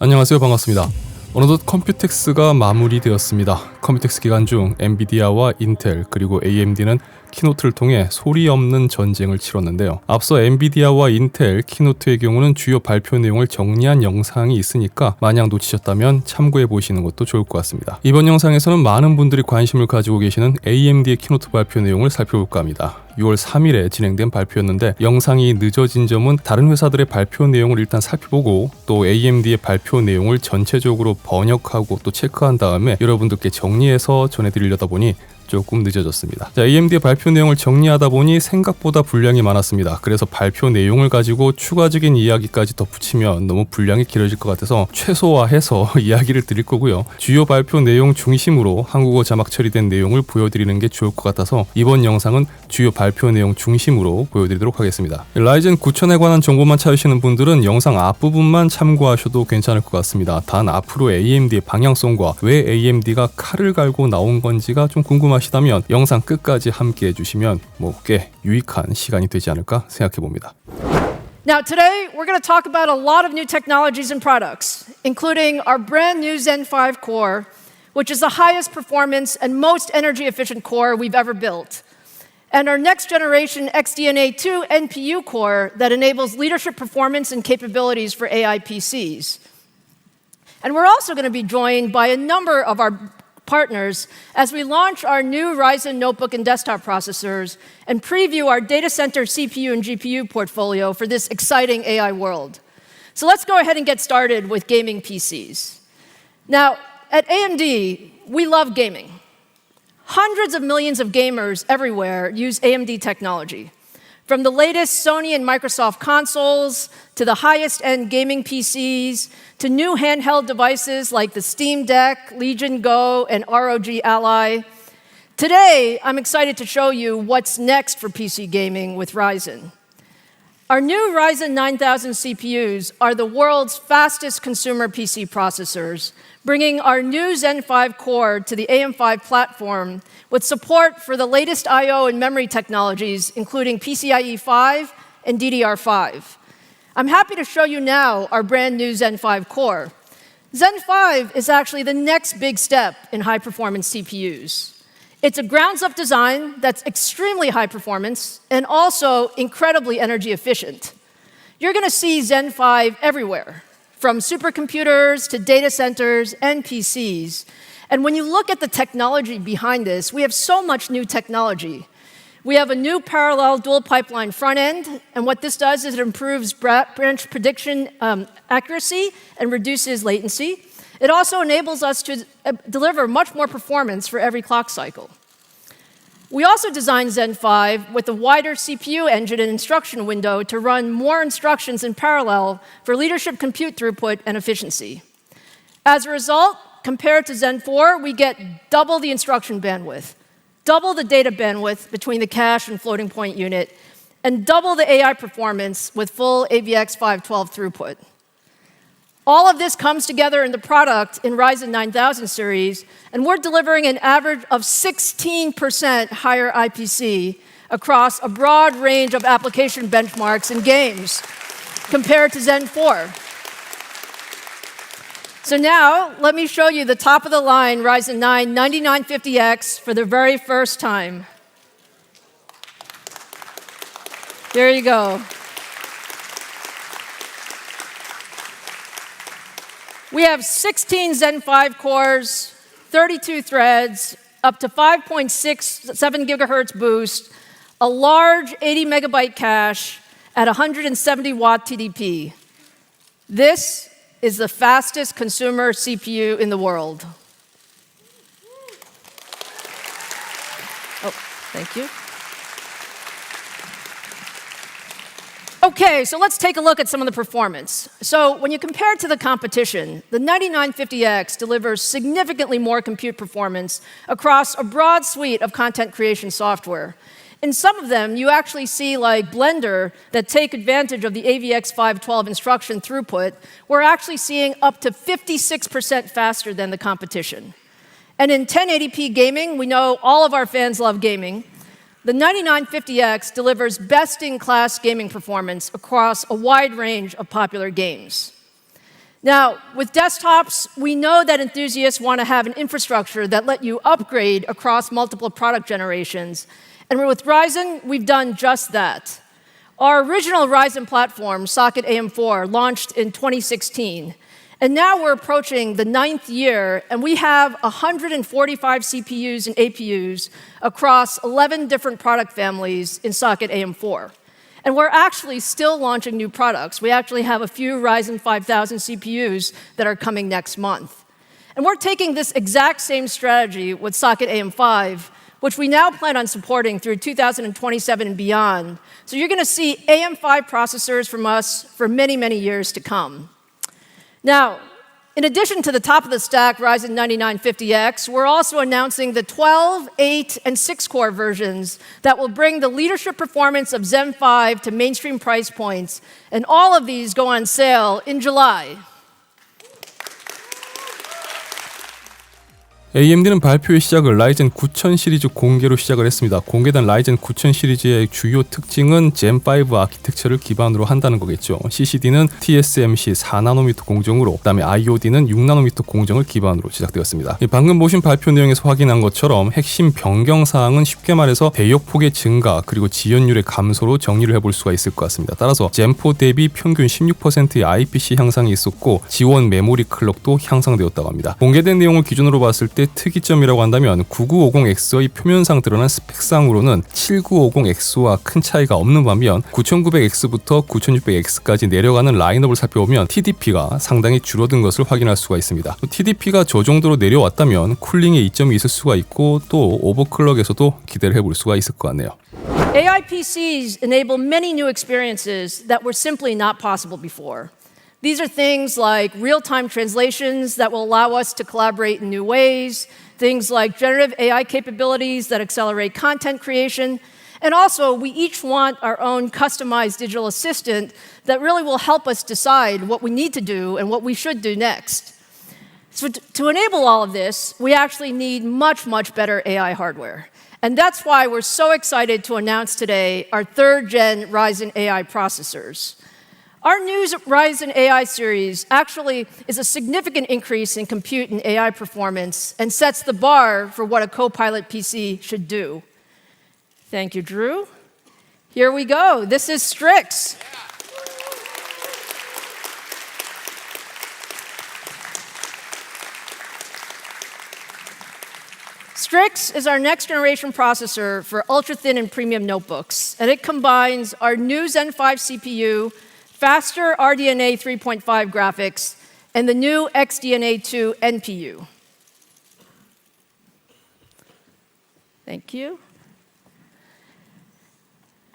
안녕하세요. 반갑습니다. 어느덧 컴퓨텍스가 마무리되었습니다. 컴퓨텍스 기간 중 엔비디아와 인텔 그리고 AMD는 키노트를 통해 소리 없는 전쟁을 치렀는데요. 앞서 엔비디아와 인텔 키노트의 경우는 주요 발표 내용을 정리한 영상이 있으니까 만약 놓치셨다면 참고해 보시는 것도 좋을 것 같습니다. 이번 영상에서는 많은 분들이 관심을 가지고 계시는 AMD의 키노트 발표 내용을 살펴볼까 합니다. 6월 3일에 진행된 발표였는데 영상이 늦어진 점은 다른 회사들의 발표 내용을 일단 살펴보고 또 AMD의 발표 내용을 전체적으로 번역하고 또 체크한 다음에 여러분들께 정리해서 전해드리려다 보니 조금 늦어졌습니다. 자, AMD의 발표 내용을 정리하다 보니 생각보다 분량이 많았습니다. 그래서 발표 내용을 가지고 추가적인 이야기까지 덧붙이면 너무 분량이 길어질 것 같아서 최소화해서 이야기를 드릴 거고요. 주요 발표 내용 중심으로 한국어 자막 처리된 내용을 보여드리는 게 좋을 것 같아서 이번 영상은 주요 발표 내용 중심으로 보여드리도록 하겠습니다. 라이젠 9000에 관한 정보만 찾으시는 분들은 영상 앞부분만 참고하셔도 괜찮을 것 같습니다. 단 앞으로 AMD의 방향성과 왜 AMD가 칼을 갈고 나온 건지가 좀 궁금하시다면 영상 끝까지 함께 해주시면 꽤 유익한 시간이 되지 않을까 생각해 봅니다. Now today we're going to talk about a lot of new technologies and products, including our brand new Zen 5 core, which is the highest performance and most energy efficient core we've ever built, and our next generation XDNA 2 NPU core that enables leadership performance and capabilities for AI PCs. And we're also going to be joined by a number of our partners as we launch our new Ryzen notebook and desktop processors and preview our data center CPU and GPU portfolio for this exciting AI world. So let's go ahead and get started with gaming PCs. Now, at AMD, we love gaming. Hundreds of millions of gamers everywhere use AMD technology. From the latest Sony and Microsoft consoles, to the highest-end gaming PCs, to new handheld devices like the Steam Deck, Legion Go, and ROG Ally. Today, I'm excited to show you what's next for PC gaming with Ryzen. Our new Ryzen 9000 CPUs are the world's fastest consumer PC processors, bringing our new Zen 5 core to the AM5 platform with support for the latest I/O and memory technologies, including PCIe 5 and DDR5. I'm happy to show you now our brand new Zen 5 core. Zen 5 is actually the next big step in high-performance CPUs. It's a grounds-up design that's extremely high performance and also incredibly energy efficient. You're going to see Zen 5 everywhere, from supercomputers to data centers and PCs. And when you look at the technology behind this, we have so much new technology. We have a new parallel dual pipeline front end, and what this does is it improves branch prediction accuracy and reduces latency. It also enables us to deliver much more performance for every clock cycle. We also designed Zen 5 with a wider CPU engine and instruction window to run more instructions in parallel for leadership compute throughput and efficiency. As a result, compared to Zen 4, we get double the instruction bandwidth, double the data bandwidth between the cache and floating point unit, and double the AI performance with full AVX 512 throughput. All of this comes together in the product in Ryzen 9000 series, and we're delivering an average of 16% higher IPC across a broad range of application benchmarks and games compared to Zen 4. So now, let me show you the top-of-the-line Ryzen 9 9950X for the very first time. There you go. We have 16 Zen 5 cores, 32 threads, up to 5.67 gigahertz boost, a large 80 megabyte cache at 170 watt TDP. This is the fastest consumer CPU in the world. Oh, thank you. Okay, so let's take a look at some of the performance. So when you compare it to the competition, the 9950X delivers significantly more compute performance across a broad suite of content creation software. In some of them, you actually see like Blender that take advantage of the AVX 512 instruction throughput. We're actually seeing up to 56% faster than the competition. And in 1080p gaming, we know all of our fans love gaming. The 9950X delivers best-in-class gaming performance across a wide range of popular games. Now, with desktops, we know that enthusiasts want to have an infrastructure that let you upgrade across multiple product generations. And with Ryzen, we've done just that. Our original Ryzen platform, Socket AM4, launched in 2016. And now we're approaching the 9th year, and we have 145 CPUs and APUs across 11 different product families in Socket AM4. And we're actually still launching new products. We actually have a few Ryzen 5000 CPUs that are coming next month. And we're taking this exact same strategy with Socket AM5, which we now plan on supporting through 2027 and beyond. So you're going to see AM5 processors from us for many, many years to come. Now, in addition to the top-of-the-stack Ryzen 9950X, we're also announcing the 12, 8, and 6-core versions that will bring the leadership performance of Zen 5 to mainstream price points, and all of these go on sale in July. AMD는 발표의 시작을 라이젠 9000 시리즈 공개로 시작을 했습니다. 공개된 라이젠 9000 시리즈의 주요 특징은 젠5 아키텍처를 기반으로 한다는 거겠죠. CCD는 TSMC 4나노미터 공정으로, 그다음에 IOD는 6나노미터 공정을 기반으로 제작되었습니다. 방금 보신 발표 내용에서 확인한 것처럼 핵심 변경 사항은 쉽게 말해서 대역폭의 증가 그리고 지연율의 감소로 정리를 해볼 수가 있을 것 같습니다. 따라서 젠4 대비 평균 16%의 IPC 향상이 있었고 지원 메모리 클럭도 향상되었다고 합니다. 공개된 내용을 기준으로 봤을 때 특이점이라고 한다면 9950X의 표면상 드러난 스펙상으로는 7950X와 큰 차이가 없는 반면 9900X부터 9600X까지 내려가는 라인업을 살펴보면 TDP가 상당히 줄어든 것을 확인할 수가 있습니다. TDP가 저 정도로 내려왔다면 쿨링에 이점이 있을 수가 있고 또 오버클럭에서도 기대를 해볼 수가 있을 것 같네요. AI PCs enable many new experiences that were simply not possible before. These are things like real-time translations that will allow us to collaborate in new ways, things like generative AI capabilities that accelerate content creation, and also we each want our own customized digital assistant that really will help us decide what we need to do and what we should do next. So to enable all of this, we actually need much, much better AI hardware. And that's why we're so excited to announce today our 3rd-gen Ryzen AI processors. Our new Ryzen AI series actually is a significant increase in compute and AI performance and sets the bar for what a Copilot PC should do. Thank you, Drew. Here we go. This is Strix. Strix is our next-generation processor for ultra-thin and premium notebooks, and it combines our new Zen 5 CPU, faster RDNA 3.5 graphics, and the new XDNA 2 NPU. Thank you.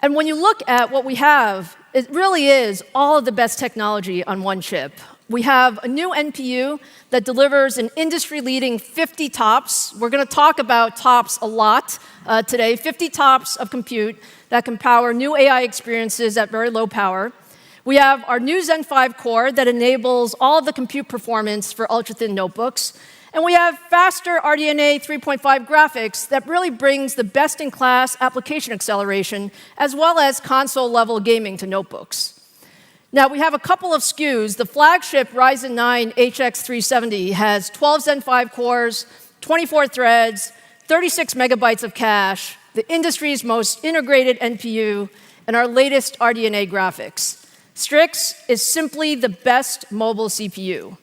And when you look at what we have, it really is all of the best technology on one chip. We have a new NPU that delivers an industry-leading 50 TOPS. We're going to talk about TOPS a lot today. 50 TOPS of compute that can power new AI experiences at very low power. We have our new Zen 5 core that enables all of the compute performance for ultra-thin notebooks. And we have faster RDNA 3.5 graphics that really brings the best-in-class application acceleration as well as console-level gaming to notebooks. Now, we have a couple of SKUs. The flagship Ryzen 9 HX370 has 12 Zen 5 cores, 24 threads, 36 megabytes of cache, the industry's most integrated NPU, and our latest RDNA graphics. Strix is simply the best mobile CPU.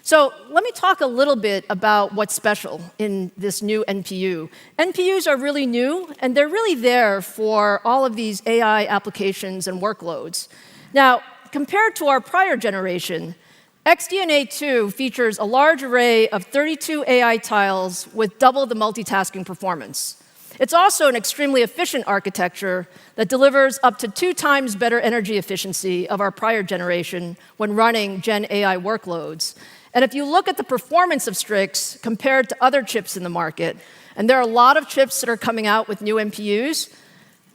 So let me talk a little bit about what's special in this new NPU. NPUs are really new, and they're really there for all of these AI applications and workloads. Now, compared to our prior generation, XDNA 2 features a large array of 32 AI tiles with double the multitasking performance. It's also an extremely efficient architecture that delivers up to 2 times better energy efficiency of our prior generation when running Gen AI workloads. And if you look at the performance of Strix compared to other chips in the market, and there are a lot of chips that are coming out with new NPUs,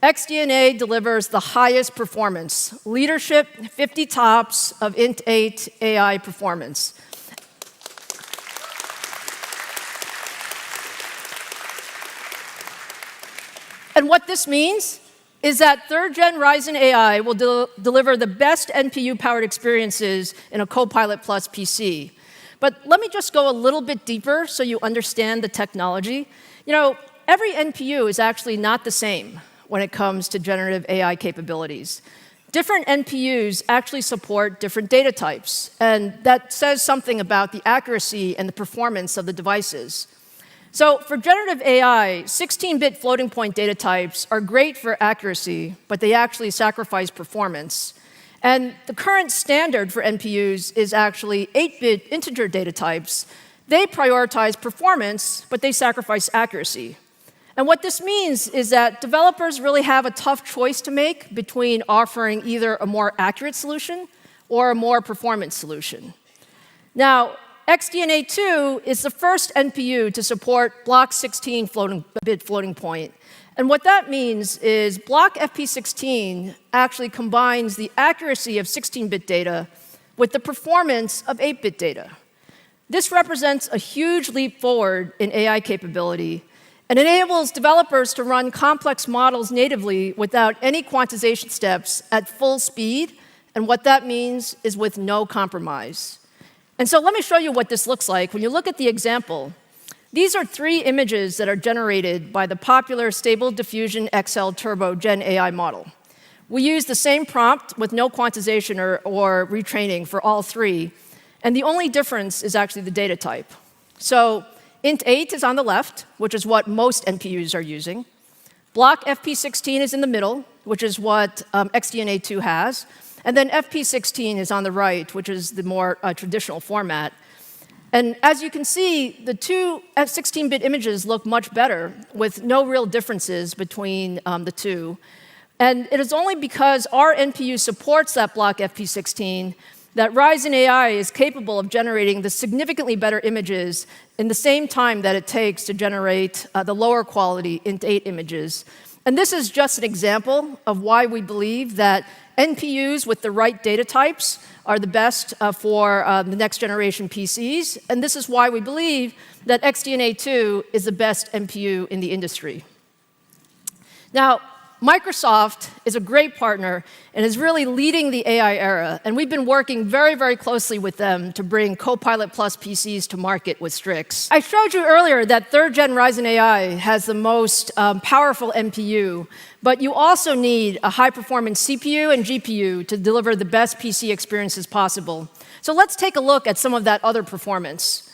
XDNA delivers the highest performance, leadership 50 TOPS of Int 8 AI performance. And what this means is that third-gen Ryzen AI will deliver the best NPU-powered experiences in a Copilot Plus PC. But let me just go a little bit deeper so you understand the technology. Every NPU is actually not the same when it comes to generative AI capabilities. Different NPUs actually support different data types, and that says something about the accuracy and the performance of the devices. So for generative AI, 16-bit floating point data types are great for accuracy, but they actually sacrifice performance. And the current standard for NPUs is actually 8-bit integer data types. They prioritize performance, but they sacrifice accuracy. And what this means is that developers really have a tough choice to make between offering either a more accurate solution or a more performant solution. Now, XDNA 2 is the first NPU to support block 16 bit floating point. And what that means is block FP16 actually combines the accuracy of 16-bit data with the performance of 8-bit data. This represents a huge leap forward in AI capability and enables developers to run complex models natively without any quantization steps at full speed. And what that means is with no compromise. And so let me show you what this looks like. When you look at the example, these are 3 images that are generated by the popular Stable Diffusion XL Turbo Gen AI model. We use the same prompt with no quantization or retraining for all 3. And the only difference is actually the data type. So int 8 is on the left, which is what most NPUs are using. Block FP16 is in the middle, which is what XDNA 2 has. And then FP16 is on the right, which is the more traditional format. And as you can see, the 2 16-bit images look much better with no real differences between the 2. And it is only because our NPU supports that block FP16 that Ryzen AI is capable of generating the significantly better images in the same time that it takes to generate the lower quality int 8 images. And this is just an example of why we believe that NPUs with the right data types are the best for the next generation PCs. And this is why we believe that XDNA 2 is the best NPU in the industry. Now, Microsoft is a great partner and is really leading the AI era. And we've been working very, very closely with them to bring Copilot Plus PCs to market with Strix. I showed you earlier that third-gen Ryzen AI has the most powerful NPU, but you also need a high-performance CPU and GPU to deliver the best PC experiences possible. So let's take a look at some of that other performance.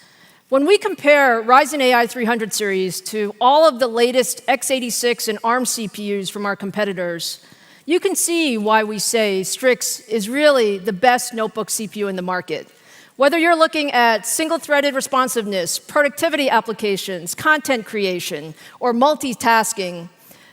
When we compare Ryzen AI 300 series to all of the latest x86 and ARM CPUs from our competitors, you can see why we say Strix is really the best notebook CPU in the market. Whether you're looking at single-threaded responsiveness, productivity applications, content creation, or multitasking,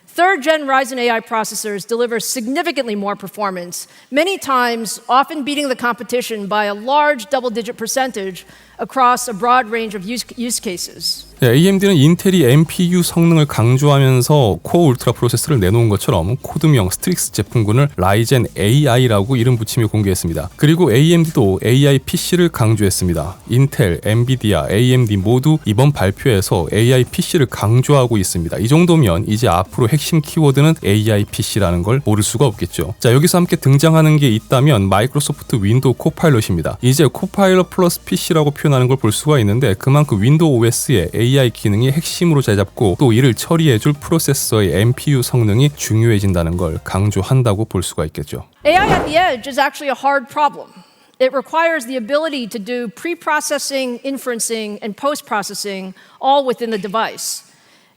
third-gen Ryzen AI processors deliver significantly more performance, many times often beating the competition by a large double-digit percentage across a broad range of use cases. AMD는 인텔이 NPU 성능을 강조하면서 코어 울트라 프로세서를 내놓은 것처럼 코드명 스트릭스 제품군을 라이젠 AI라고 이름 붙이며 공개했습니다. 그리고 AMD도 AI PC를 강조했습니다. 인텔, 엔비디아, AMD 모두 이번 발표에서 AI PC를 강조하고 있습니다. 이 정도면 이제 앞으로 핵심 키워드는 AI PC라는 걸 모를 수가 없겠죠. 자, 여기서 함께 등장하는 게 있다면 마이크로소프트 윈도우 코파일럿입니다. 이제 코파일럿 플러스 PC라고 표현하는 걸 볼 수가 있는데 그만큼 윈도우 OS의 AI 기능이 핵심으로 자리잡고 또 이를 처리해줄 프로세서의 NPU 성능이 중요해진다는 걸 강조한다고 볼 수가 있겠죠. AI at the edge is actually a hard problem. It requires the ability to do pre-processing, inferencing, and post-processing all within the device.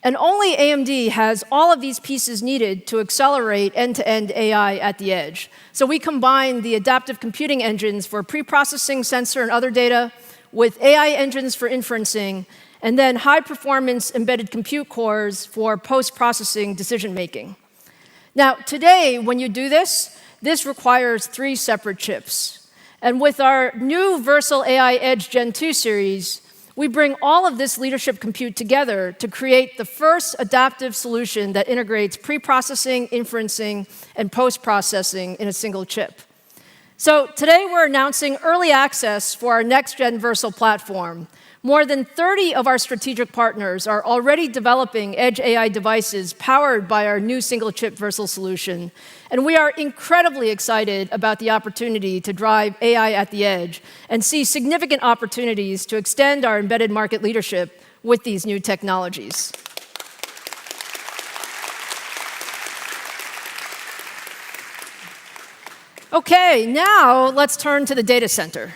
And only AMD has all of these pieces needed to accelerate end-to-end AI at the edge. So we combine the adaptive computing engines for pre-processing sensor and other data with AI engines for inferencing, and then high-performance embedded compute cores for post-processing decision-making. Now, today, when you do this, this requires 3 separate chips. And with our new Versal AI Edge Gen 2 series, we bring all of this leadership compute together to create the first adaptive solution that integrates pre-processing, inferencing, and post-processing in a single chip. So today we're announcing early access for our next-gen Versal platform. More than 30 of our strategic partners are already developing edge AI devices powered by our new single-chip Versal solution. And we are incredibly excited about the opportunity to drive AI at the edge and see significant opportunities to extend our embedded market leadership with these new technologies. Okay, now let's turn to the data center.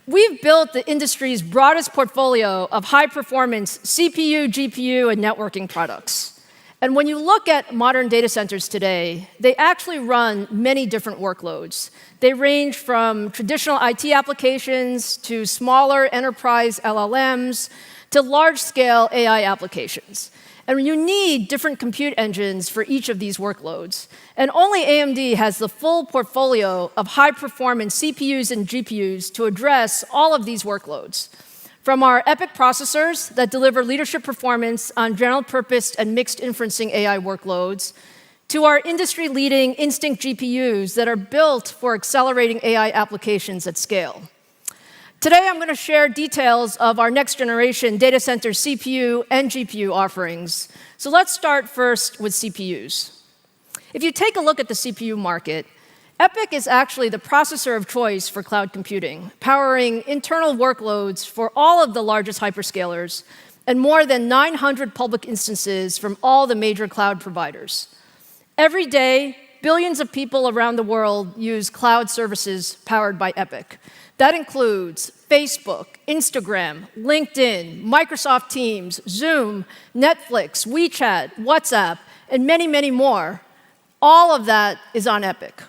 We've built the industry's broadest portfolio of high-performance CPU, GPU, and networking products. And when you look at modern data centers today, they actually run many different workloads. They range from traditional IT applications to smaller enterprise LLMs to large-scale AI applications. And you need different compute engines for each of these workloads. And only AMD has the full portfolio of high-performance CPUs and GPUs to address all of these workloads. From our EPYC processors that deliver leadership performance on general-purpose and mixed inferencing AI workloads, to our industry-leading Instinct GPUs that are built for accelerating AI applications at scale. Today, I'm going to share details of our next-generation data center CPU and GPU offerings. So let's start first with CPUs. If you take a look at the CPU market, EPYC is actually the processor of choice for cloud computing, powering internal workloads for all of the largest hyperscalers and more than 900 public instances from all the major cloud providers. Every day, billions of people around the world use cloud services powered by EPYC. That includes Facebook, Instagram, LinkedIn, Microsoft Teams, Zoom, Netflix, WeChat, WhatsApp, and many, many more. All of that is on EPYC.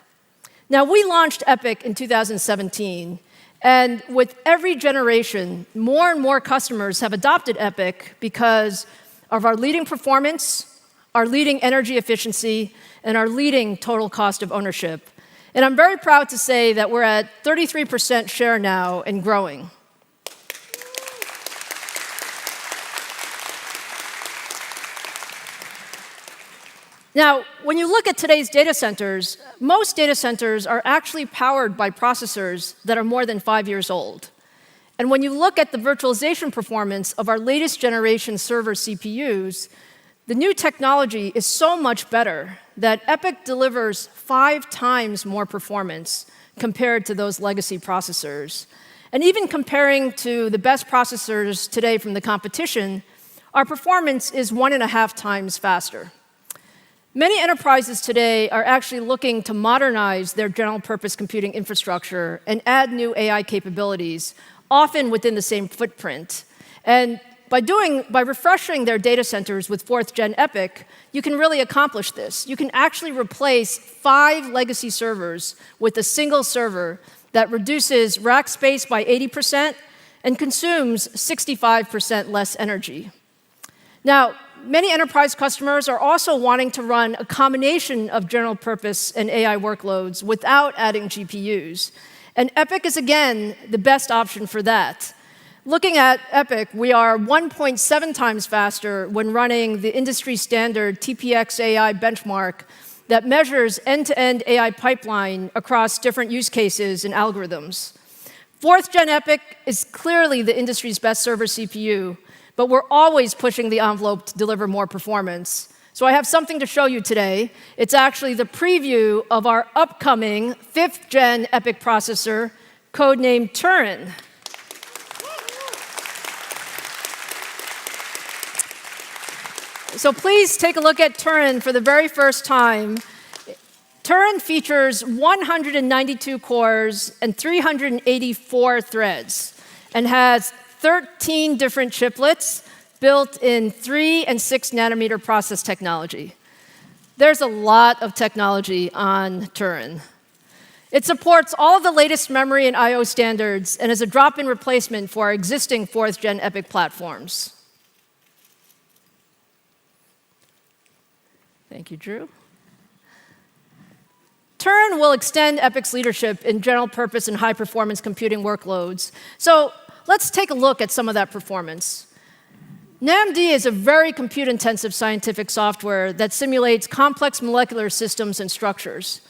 Now, we launched EPYC in 2017, and with every generation, more and more customers have adopted EPYC because of our leading performance, our leading energy efficiency, and our leading total cost of ownership. And I'm very proud to say that we're at 33% share now and growing. Now, when you look at today's data centers, most data centers are actually powered by processors that are more than 5 years old. And when you look at the virtualization performance of our latest generation server CPUs, the new technology is so much better that EPYC delivers 5 times more performance compared to those legacy processors. And even comparing to the best processors today from the competition, our performance is 1.5 times faster. Many enterprises today are actually looking to modernize their general-purpose computing infrastructure and add new AI capabilities, often within the same footprint. And by refreshing their data centers with 4th-gen EPYC, you can really accomplish this. You can actually replace 5 legacy servers with a single server that reduces rack space by 80% and consumes 65% less energy. Now, many enterprise customers are also wanting to run a combination of general purpose and AI workloads without adding GPUs. And EPYC is, again, the best option for that. Looking at EPYC, we are 1.7 times faster when running the industry standard TPX AI benchmark that measures end-to-end AI pipeline across different use cases and algorithms. 4th-gen EPYC is clearly the industry's best server CPU, but we're always pushing the envelope to deliver more performance. So I have something to show you today. It's actually the preview of our upcoming 5th-gen EPYC processor, codenamed Turin. So please take a look at Turin for the very first time. Turin features 192 cores and 384 threads and has 13 different chiplets built in 3 and 6 nanometer process technology. There's a lot of technology on Turin. It supports all of the latest memory and I/O standards and is a drop-in replacement for our existing 4th-gen EPYC platforms. Thank you, Drew. Turin will extend EPYC's leadership in general-purpose and high-performance computing workloads. So let's take a look at some of that performance. Amd is a very compute-intensive scientific software that simulates complex molecular systems and structures.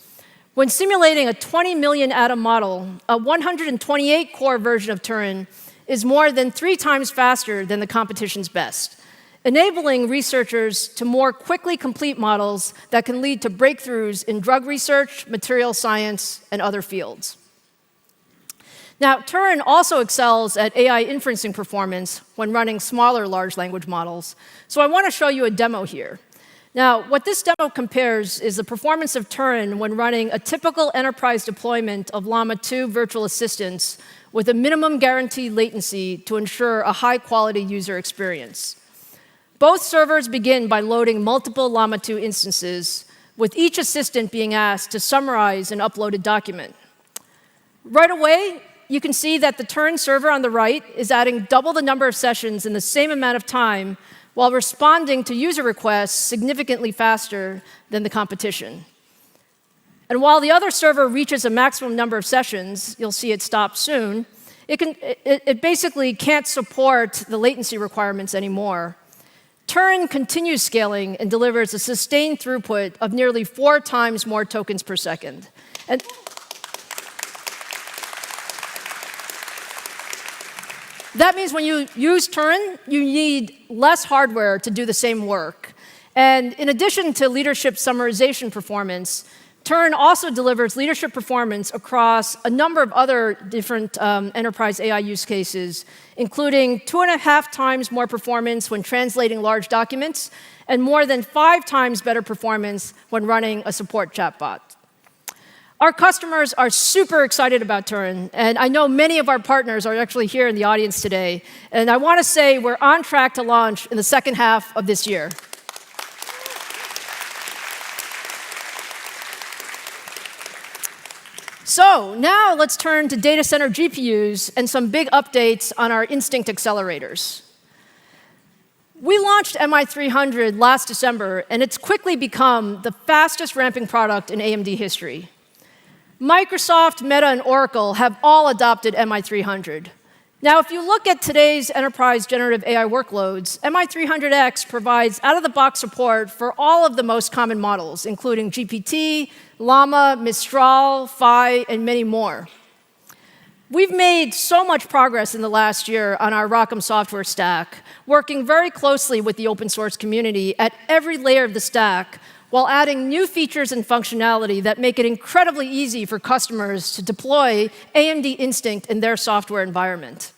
When simulating a 20 million atom model, a 128-core version of Turin is more than 3 times faster than the competition's best, enabling researchers to more quickly complete models that can lead to breakthroughs in drug research, material science, and other fields. Now, Turin also excels at AI inferencing performance when running smaller large language models, so I want to show you a demo here. Now, what this demo compares is the performance of Turin when running a typical enterprise deployment of Llama 2 virtual assistants with a minimum guaranteed latency to ensure a high-quality user experience. Both servers begin by loading multiple Llama 2 instances, with each assistant being asked to summarize an uploaded document. Right away, you can see that the Turin server on the right is adding double the number of sessions in the same amount of time while responding to user requests significantly faster than the competition. And while the other server reaches a maximum number of sessions, you'll see it stop soon, it basically can't support the latency requirements anymore. Turin continues scaling and delivers a sustained throughput of nearly 4 times more tokens per second. And that means when you use Turin, you need less hardware to do the same work. And in addition to leadership summarization performance, Turin also delivers leadership performance across a number of other different enterprise AI use cases, including 2.5 times more performance when translating large documents, and more than 5 times better performance when running a support chatbot. Our customers are super excited about Turin, and I know many of our partners are actually here in the audience today. And I want to say we're on track to launch in the second half of this year. So now let's turn to data center GPUs and some big updates on our Instinct accelerators. We launched MI300 last December, and it's quickly become the fastest ramping product in AMD history. Microsoft, Meta, and Oracle have all adopted MI300. Now, if you look at today's enterprise generative AI workloads, MI300X provides out-of-the-box support for all of the most common models, including GPT, Llama, Mistral, Phi, and many more. We've made so much progress in the last year on our ROCm software stack, working very closely with the open source community at every layer of the stack, while adding new features and functionality that make it incredibly easy for customers to deploy AMD Instinct in their software environment.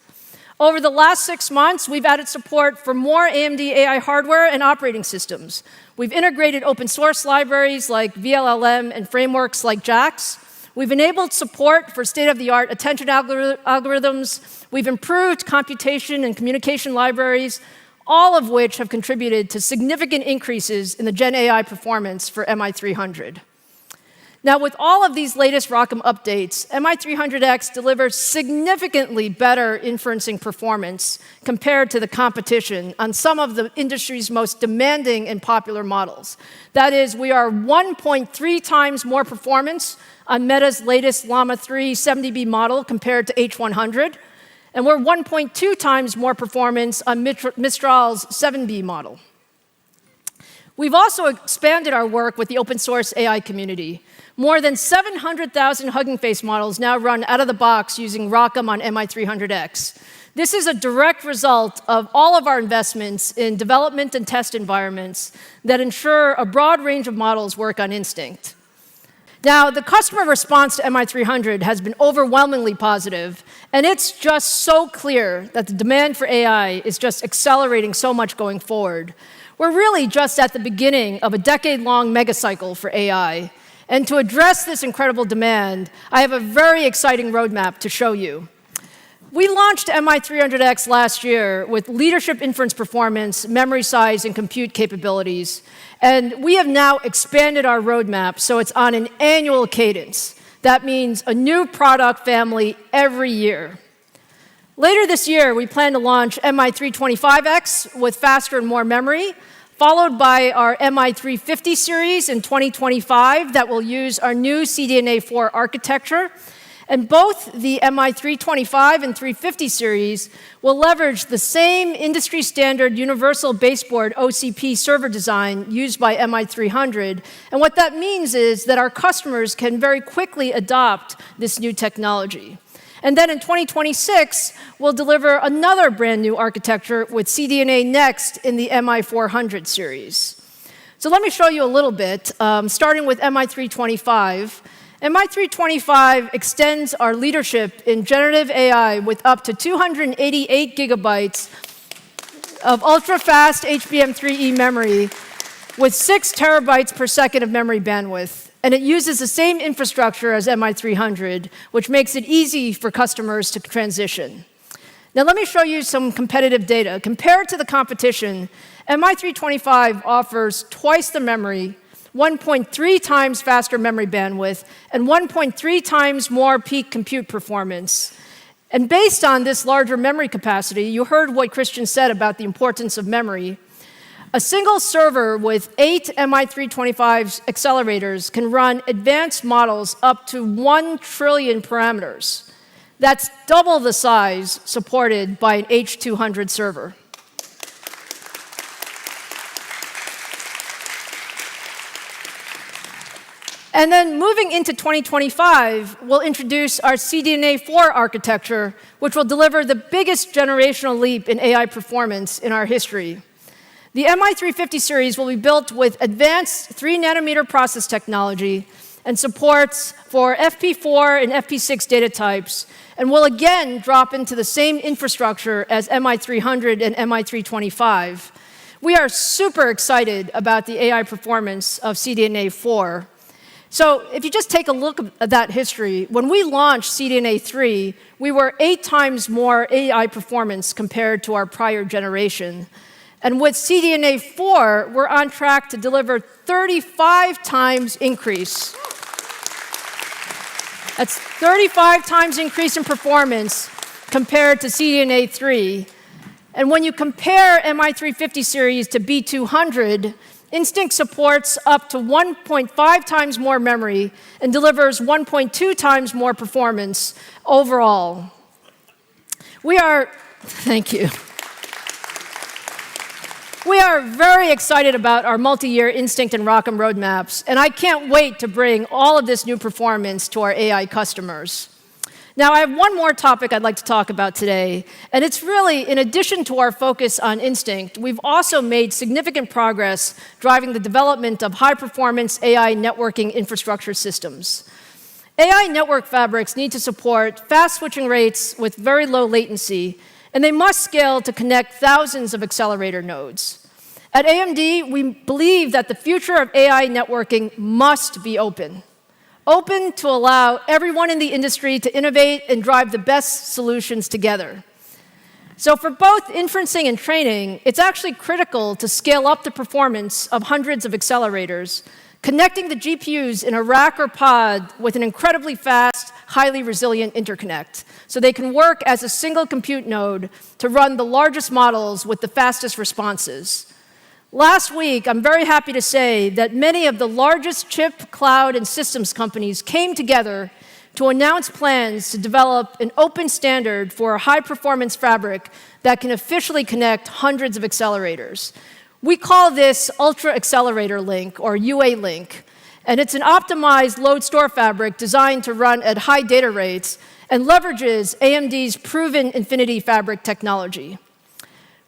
Over the last 6 months, we've added support for more AMD AI hardware and operating systems. We've integrated open source libraries like VLLM and frameworks like JAX. We've enabled support for state-of-the-art attention algorithms. We've improved computation and communication libraries, all of which have contributed to significant increases in the Gen AI performance for MI300. Now, with all of these latest ROCm updates, MI300X delivers significantly better inferencing performance compared to the competition on some of the industry's most demanding and popular models. That is, we are 1.3 times more performance on Meta's latest Llama 3 70B model compared to H100, and we're 1.2 times more performance on Mistral's 7B model. We've also expanded our work with the open source AI community. More than 700,000 Hugging Face models now run out of the box using ROCm on MI300X. This is a direct result of all of our investments in development and test environments that ensure a broad range of models work on Instinct. Now, the customer response to MI300 has been overwhelmingly positive, and it's just so clear that the demand for AI is just accelerating so much going forward. We're really just at the beginning of a decade-long megacycle for AI. And to address this incredible demand, I have a very exciting roadmap to show you. We launched MI300X last year with leadership inference performance, memory size, and compute capabilities. And we have now expanded our roadmap so it's on an annual cadence. That means a new product family every year. Later this year, we plan to launch MI325X with faster and more memory, followed by our MI350 series in 2025 that will use our new CDNA4 architecture. And both the MI325 and 350 series will leverage the same industry standard universal baseboard OCP server design used by MI300. And what that means is that our customers can very quickly adopt this new technology. And then in 2026, we'll deliver another brand new architecture with CDNA Next in the MI400 series. So let me show you a little bit, starting with MI325. MI325 extends our leadership in generative AI with up to 288 gigabytes of ultra-fast HBM3E memory with 6 terabytes per second of memory bandwidth. And it uses the same infrastructure as MI300, which makes it easy for customers to transition. Now let me show you some competitive data. Compared to the competition, MI325 offers twice the memory, 1.3 times faster memory bandwidth, and 1.3 times more peak compute performance. And based on this larger memory capacity, you heard what Christian said about the importance of memory. A single server with 8 MI325 accelerators can run advanced models up to 1 trillion parameters. That's double the size supported by an H200 server. And then moving into 2025, we'll introduce our CDNA4 architecture, which will deliver the biggest generational leap in AI performance in our history. The MI350 series will be built with advanced 3-nanometer process technology and supports for FP4 and FP6 data types, and will again drop into the same infrastructure as MI300 and MI325. We are super excited about the AI performance of CDNA4. So if you just take a look at that history, when we launched CDNA3, we were 8 times more AI performance compared to our prior generation. And with CDNA4, we're on track to deliver 35 times increase. That's 35 times increase in performance compared to CDNA3. And when you compare MI350 series to B200, Instinct supports up to 1.5 times more memory and delivers 1.2 times more performance overall. Thank you. We are very excited about our multi-year Instinct and ROCm roadmaps, and I can't wait to bring all of this new performance to our AI customers. Now, I have one more topic I'd like to talk about today, and it's really, in addition to our focus on Instinct, we've also made significant progress driving the development of high-performance AI networking infrastructure systems. AI network fabrics need to support fast switching rates with very low latency, and they must scale to connect thousands of accelerator nodes. At AMD, we believe that the future of AI networking must be open. Open to allow everyone in the industry to innovate and drive the best solutions together. So for both inferencing and training, it's actually critical to scale up the performance of hundreds of accelerators, connecting the GPUs in a rack or pod with an incredibly fast, highly resilient interconnect, so they can work as a single compute node to run the largest models with the fastest responses. Last week, I'm very happy to say that many of the largest chip, cloud, and systems companies came together to announce plans to develop an open standard for a high-performance fabric that can officially connect hundreds of accelerators. We call this Ultra Accelerator Link, or UA Link, and it's an optimized load store fabric designed to run at high data rates and leverages AMD's proven Infinity Fabric technology.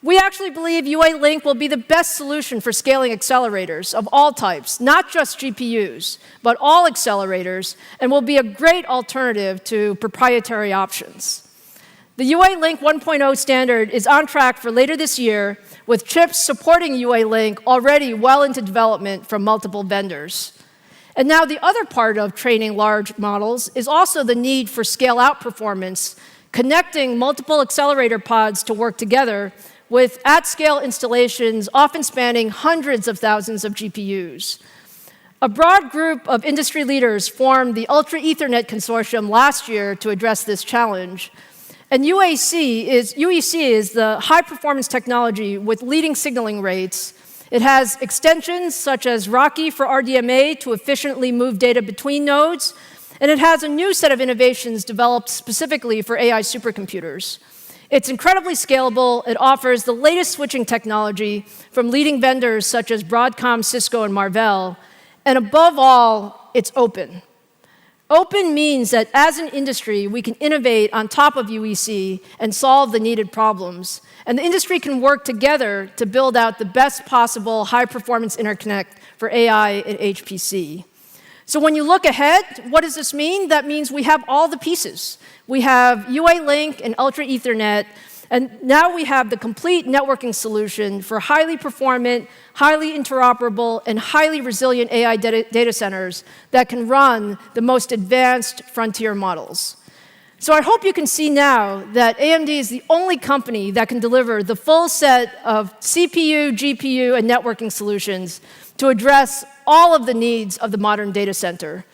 We actually believe UA Link will be the best solution for scaling accelerators of all types, not just GPUs, but all accelerators, and will be a great alternative to proprietary options. The UA Link 1.0 standard is on track for later this year, with chips supporting UA Link already well into development from multiple vendors. And now the other part of training large models is also the need for scale-out performance, connecting multiple accelerator pods to work together with at-scale installations often spanning hundreds of thousands of GPUs. A broad group of industry leaders formed the Ultra Ethernet Consortium last year to address this challenge. And UEC is the high-performance technology with leading signaling rates. It has extensions such as Rocky for RDMA to efficiently move data between nodes, And it has a new set of innovations developed specifically for AI supercomputers. It's incredibly scalable. It offers the latest switching technology from leading vendors such as Broadcom, Cisco, and Marvell. And above all, it's open. Open means that as an industry, we can innovate on top of UEC and solve the needed problems. And the industry can work together to build out the best possible high-performance interconnect for AI and HPC. So when you look ahead, what does this mean? That means we have all the pieces. We have UA Link and Ultra Ethernet, and now we have the complete networking solution for highly performant, highly interoperable, and highly resilient AI data centers that can run the most advanced frontier models. So I hope you can see now that AMD is the only company that can deliver the full set of CPU, GPU, and networking solutions to address all of the needs of the modern data center.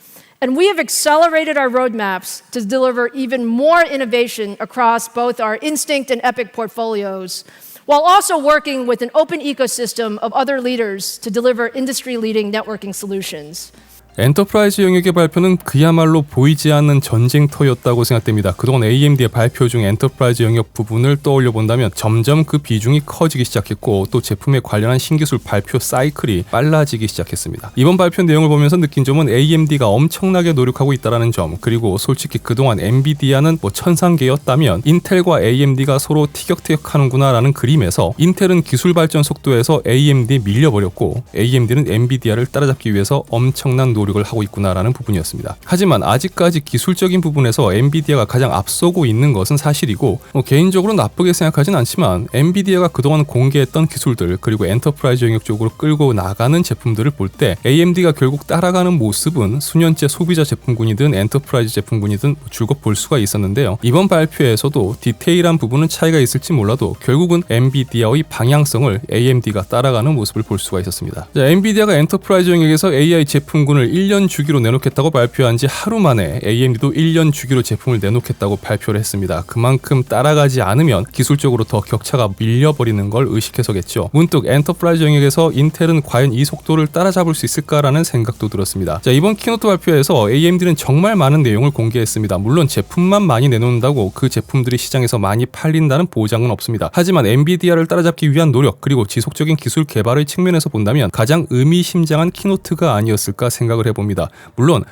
And we have accelerated our roadmaps to deliver even more innovation across both our Instinct and EPYC portfolios, while also working with an open ecosystem of other leaders to deliver industry-leading networking solutions. 엔터프라이즈 영역의 발표는 그야말로 보이지 않는 전쟁터였다고 생각됩니다. 그동안 AMD의 발표 중 엔터프라이즈 영역 부분을 떠올려 본다면 점점 그 비중이 커지기 시작했고 또 제품에 관련한 신기술 발표 사이클이 빨라지기 시작했습니다. 이번 발표 내용을 보면서 느낀 점은 AMD가 엄청나게 노력하고 있다는 점, 그리고 솔직히 그동안 엔비디아는 천상계였다면 인텔과 AMD가 서로 티격태격하는구나라는 그림에서 인텔은 기술 발전 속도에서 AMD에 밀려버렸고 AMD는 엔비디아를 따라잡기 위해서 엄청난 노력을 하고 있구나라는 부분이었습니다. 하지만 아직까지 기술적인 부분에서 엔비디아가 가장 앞서고 있는 것은 사실이고 개인적으로 나쁘게 생각하진 않지만 엔비디아가 그동안 공개했던 기술들 그리고 엔터프라이즈 영역 쪽으로 끌고 나가는 제품들을 볼 때 AMD가 결국 따라가는 모습은 수년째 소비자 제품군이든 엔터프라이즈 제품군이든 줄곧 볼 수가 있었는데요. 이번 발표에서도 디테일한 부분은 차이가 있을지 몰라도 결국은 엔비디아의 방향성을 AMD가 따라가는 모습을 볼 수가 있었습니다. 자, 엔비디아가 엔터프라이즈 영역에서 AI 제품군을 1년 주기로 내놓겠다고 발표한 지 하루 만에 AMD도 1년 주기로 제품을 내놓겠다고 발표를 했습니다. 그만큼 따라가지 않으면 기술적으로 더 격차가 밀려버리는 걸 의식해서겠죠. 문득 엔터프라이즈 영역에서 인텔은 과연 이 속도를 따라잡을 수 있을까라는 생각도 들었습니다. 자, 이번 키노트 발표에서 AMD는 정말 많은 내용을 공개했습니다. 물론 제품만 많이 내놓는다고 그 제품들이 시장에서 많이 팔린다는 보장은 없습니다. 하지만 엔비디아를 따라잡기 위한 노력 그리고 지속적인 기술 개발의 측면에서 본다면 가장 의미심장한 키노트가 아니었을까 생각을 해봅니다. 물론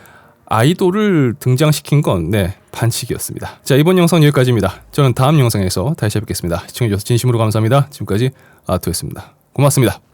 아이돌을 등장시킨 건 반칙이었습니다. 자, 이번 영상은 여기까지입니다. 저는 다음 영상에서 다시 뵙겠습니다. 시청해주셔서 진심으로 감사합니다. 지금까지 아토였습니다. 고맙습니다.